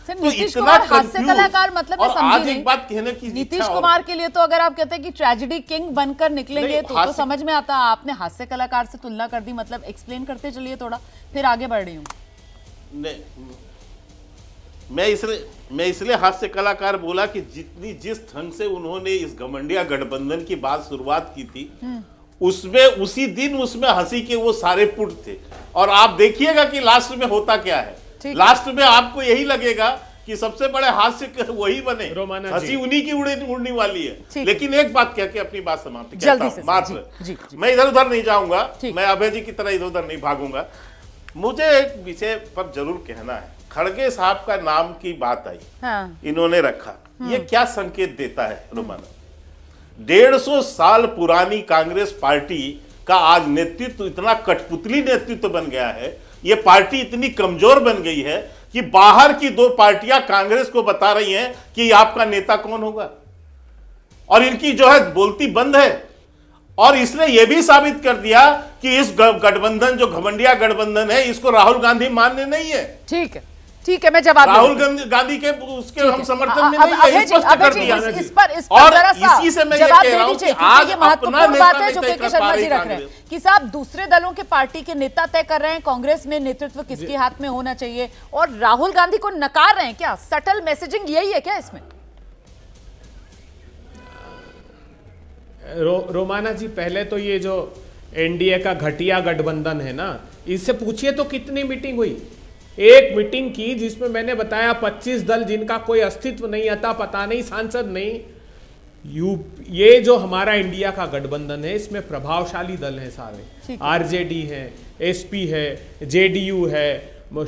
सिर्फ तो नीतीश इतना कुमार हास्य confused। कलाकार मतलब मैं और समझी आज नहीं। एक बात कहने की नीतीश इच्छा और- कुमार के लिए तो अगर आप कहते हैं कि ट्रेजेडी किंग बनकर निकलेंगे नहीं, तो हास्य- समझ में आता। आपने हास्य कलाकार से तुलना कर दी, मतलब एक्सप्लेन करते चलिए थोड़ा, फिर आगे बढ़ रही हूँ। नहीं, मैं इसलिए हास्य कलाकार बोला कि जिस ढंग से उन्होंने इस घमंडिया गठबंधन की बात शुरुआत की थी, उसमें उसी दिन उसमें हंसी के वो सारे पुट थे। और आप देखिएगा कि लास्ट में होता क्या है। लास्ट में आपको यही लगेगा कि सबसे बड़े हास्य वही बने, हंसी उन्हीं की उड़ने वाली है। लेकिन एक बात कह के अपनी बात समाप्त करता हूं मात्र। मैं इधर उधर नहीं जाऊंगा, मैं अभय जी की तरह इधर उधर नहीं भागूंगा। मुझे एक विषय पर जरूर कहना है। खड़गे साहब का नाम की बात आई, इन्होंने रखा, ये क्या संकेत देता है रोमाना? 150 साल पुरानी कांग्रेस पार्टी का आज नेतृत्व इतना कठपुतली नेतृत्व बन गया है, ये पार्टी इतनी कमजोर बन गई है कि बाहर की दो पार्टियां कांग्रेस को बता रही हैं कि आपका नेता कौन होगा, और इनकी जो है बोलती बंद है। और इसने यह भी साबित कर दिया कि इस गठबंधन जो घमंडिया गठबंधन है, इसको राहुल गांधी मान्य नहीं है। ठीक है, ठीक है, मैं जवाब राहुल गांधी के उसके हम समर्थन में नहीं है, स्पष्ट कर दिया। इस पर और जरा सा इसी से मैं ये जवाब कह दे रहा हूं दीजिए, कि आज क्योंकि ये महत्वपूर्ण अपना बात नेता है जो नहीं के तय शर्मा कर जी पा रख रहे रही हैं कि साहब दूसरे दलों के पार्टी के नेता तय कर रहे हैं कांग्रेस में नेतृत्व किसके हाथ में होना चाहिए, और राहुल गांधी को नकार रहे हैं। क्या सटल मैसेजिंग यही है क्या इसमें? रोमाना जी, पहले तो ये जो एनडीए का घटिया गठबंधन है ना, इससे पूछिए तो कितनी मीटिंग हुई। एक मीटिंग की जिसमें मैंने बताया 25 दल जिनका कोई अस्तित्व नहीं आता, पता नहीं सांसद नहीं। ये जो हमारा इंडिया का गठबंधन है, इसमें प्रभावशाली दल हैं सारे, आरजेडी है, एसपी है, जेडीयू है,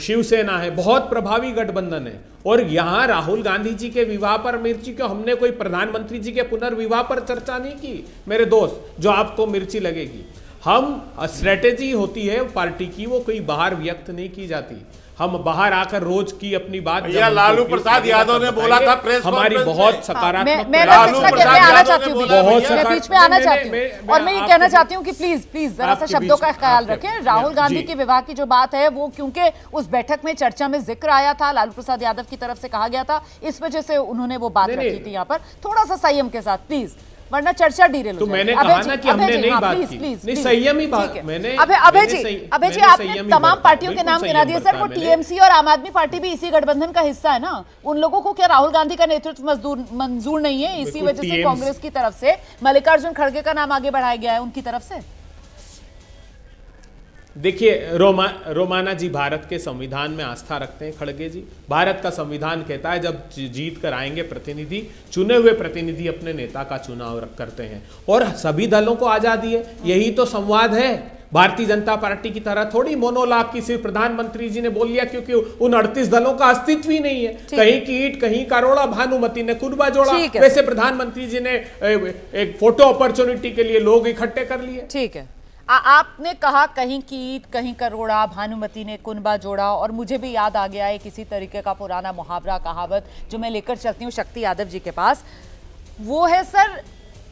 शिवसेना है, बहुत प्रभावी गठबंधन है। और यहां राहुल गांधी जी के विवाह पर मिर्ची क्यों? हमने कोई प्रधानमंत्री जी के पुनर्विवाह पर चर्चा नहीं की मेरे दोस्त, जो आपको मिर्ची लगेगी। हम स्ट्रेटेजी होती है पार्टी की, वो कोई बाहर व्यक्त नहीं की जाती। हम बाहर आकर रोज की अपनी बात, लालू प्रसाद यादव ने बोला था प्रेस हमारी बहुत सकारात्मक, मैं आना चाहती हूँ बीच में आना चाहती हूँ, और मैं ये कहना चाहती हूँ कि प्लीज प्लीज जरा सा शब्दों का ख्याल रखें। राहुल गांधी के विवाह की जो बात है वो क्योंकि उस बैठक में चर्चा में जिक्र आया था, लालू प्रसाद यादव की तरफ से कहा गया था, इस वजह से उन्होंने वो बात रखी थी। यहाँ पर थोड़ा सा संयम के साथ प्लीज, वरना चर्चा डीरेल हो तो मैंने कहा ना कि हमने नहीं बात की, नहीं संयम ही बात मैंने। अभय जी आपने तमाम पार्टियों के नाम गिना दिए सर, वो टीएमसी और आम आदमी पार्टी भी इसी गठबंधन का हिस्सा है ना। उन लोगों को क्या राहुल गांधी का नेतृत्व मंजूर नहीं है? इसी वजह से कांग्रेस की तरफ से मल्लिकार्जुन खड़गे का नाम आगे बढ़ाया गया है उनकी तरफ से। देखिए रोमाना जी भारत के संविधान में आस्था रखते हैं खड़गे जी। भारत का संविधान कहता है जब जीत कर आएंगे प्रतिनिधि, चुने हुए प्रतिनिधि अपने नेता का चुनाव करते हैं, और सभी दलों को आजादी है। यही तो संवाद है। भारतीय जनता पार्टी की तरह थोड़ी मोनोलाग की सिर्फ प्रधानमंत्री जी ने बोल लिया क्योंकि उन 38 दलों का अस्तित्व ही नहीं है। कहीं की ईट कहीं का रोड़ा, भानुमति ने कुर्बा जोड़ा, वैसे प्रधानमंत्री जी ने एक फोटो अपॉर्चुनिटी के लिए लोग इकट्ठे कर लिए। ठीक है, आपने कहा कहीं की ईट कहीं करोड़ा, भानुमति ने कुनबा जोड़ा, और मुझे भी याद आ गया है किसी तरीके का पुराना मुहावरा कहावत जो मैं लेकर चलती हूँ शक्ति यादव जी के पास। वो है सर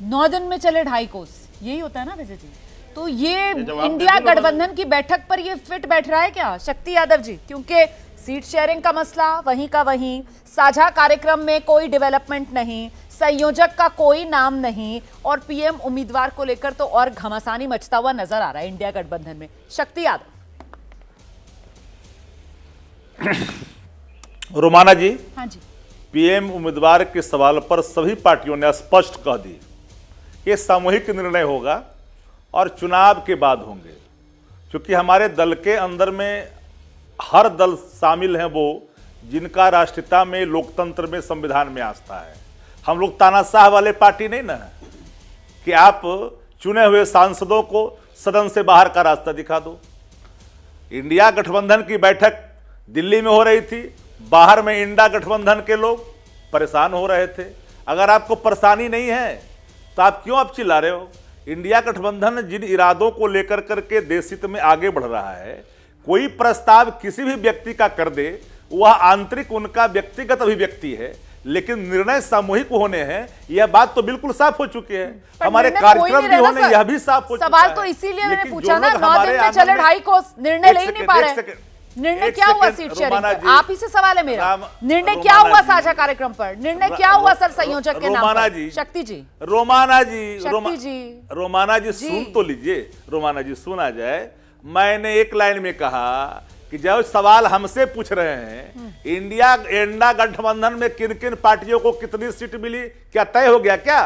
9 दिन में चले 2.5 कोस, यही होता है ना विजय जी? तो ये इंडिया गठबंधन की बैठक पर ये फिट बैठ रहा है क्या शक्ति यादव जी? क्योंकि सीट शेयरिंग का मसला वहीं का वहीं, साझा कार्यक्रम में कोई डेवलपमेंट नहीं, संयोजक का कोई नाम नहीं, और पीएम उम्मीदवार को लेकर तो और घमासानी मचता हुआ नजर आ रहा है इंडिया गठबंधन में। शक्ति यादव। रोमाना जी, हाँ जी, पीएम उम्मीदवार के सवाल पर सभी पार्टियों ने स्पष्ट कह दी ये सामूहिक निर्णय होगा और चुनाव के बाद होंगे। क्योंकि हमारे दल के अंदर में हर दल शामिल हैं वो जिनका राष्ट्रीयता में, लोकतंत्र में, संविधान में आस्था है। हम लोग तानाशाह वाले पार्टी नहीं ना है कि आप चुने हुए सांसदों को सदन से बाहर का रास्ता दिखा दो। इंडिया गठबंधन की बैठक दिल्ली में हो रही थी, बाहर में इंडिया गठबंधन के लोग परेशान हो रहे थे। अगर आपको परेशानी नहीं है तो आप क्यों अब चिल्ला रहे हो? इंडिया गठबंधन जिन इरादों को लेकर करके देश हित में आगे बढ़ रहा है, कोई प्रस्ताव किसी भी व्यक्ति का कर दे, वह आंतरिक उनका व्यक्तिगत अभिव्यक्ति है, लेकिन निर्णय सामूहिक होने हैं, यह बात तो बिल्कुल साफ हो चुकी है। हमारे कार्यक्रम भी होने, यह भी साफ हो चुका है। सवाल तो इसीलिए मैंने पूछा ना, 9 दिन में चले 2.5 कोस, निर्णय ले ही नहीं पा रहे। निर्णय एक क्या हुआ सेकंड, सीट शेयरिंग रोमाना पर? जी, आप ही से सवाल है मेरा। निर्णय क्या रोमाना हुआ जी, साझा कार्यक्रम पर? निर्णय क्या हुआ सर संयोजक के नाम रोमाना पर? जी, शक्ति जी, रोमाना जी, शक्ति जी, रोमाना जी जी। सुन तो लीजिए, रोमाना जी सुना जाए। मैंने एक लाइन में कहा कि जब सवाल हमसे पूछ रहे हैं इंडिया इंडा गठबंधन में किन किन पार्टियों को कितनी सीट मिली, क्या तय हो गया क्या?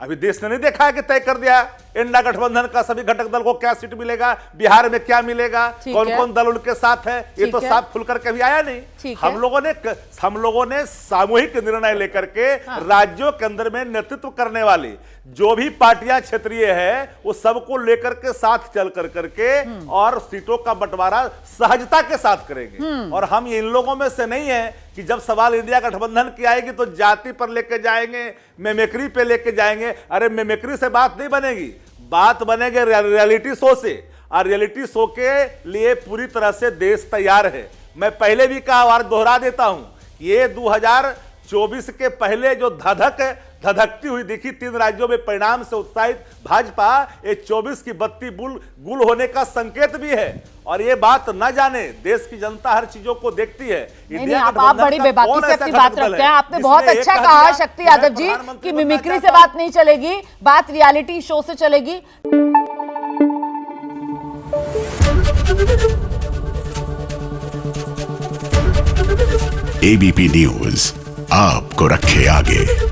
अभी देश ने नहीं देखा है कि तय कर दिया इंडा गठबंधन का सभी घटक दल को क्या सीट मिलेगा, बिहार में क्या मिलेगा, ठीक कौन है। कौन दल उनके साथ है, ये ठीक तो है। साफ खुलकर कभी आया नहीं। ठीक है। हम लोगों ने सामूहिक निर्णय लेकर के राज्यों के अंदर में नेतृत्व करने वाली जो भी पार्टियां क्षेत्रीय है वो सबको लेकर के साथ चल कर करके और सीटों का बंटवारा सहजता के साथ करेंगे। और हम इन लोगों में से नहीं है कि जब सवाल इंडिया गठबंधन की आएगी तो जाति पर लेके जाएंगे, मेमेक्री पे लेके जाएंगे। अरे मेमेक्री से बात नहीं बनेगी, बात बनेगी रियलिटी शो से, और रियलिटी शो के लिए पूरी तरह से देश तैयार है। मैं पहले भी कहा और दोहरा देता हूं कि ये 2024 के पहले जो धधकती हुई दिखी 3 राज्यों में परिणाम से उत्साहित भाजपा, ये 24 की बत्ती गुल होने का संकेत भी है। और ये बात न जाने देश की जनता हर चीजों को देखती है। नहीं, आप बड़ी बेबाकी से अपनी बात रखते हैं। आपने बहुत अच्छा कहा शक्ति यादव जी कि मिमिक्री से बात नहीं चलेगी, बात रियलिटी शो से चलेगी। एबीपी न्यूज आपको रखे आगे।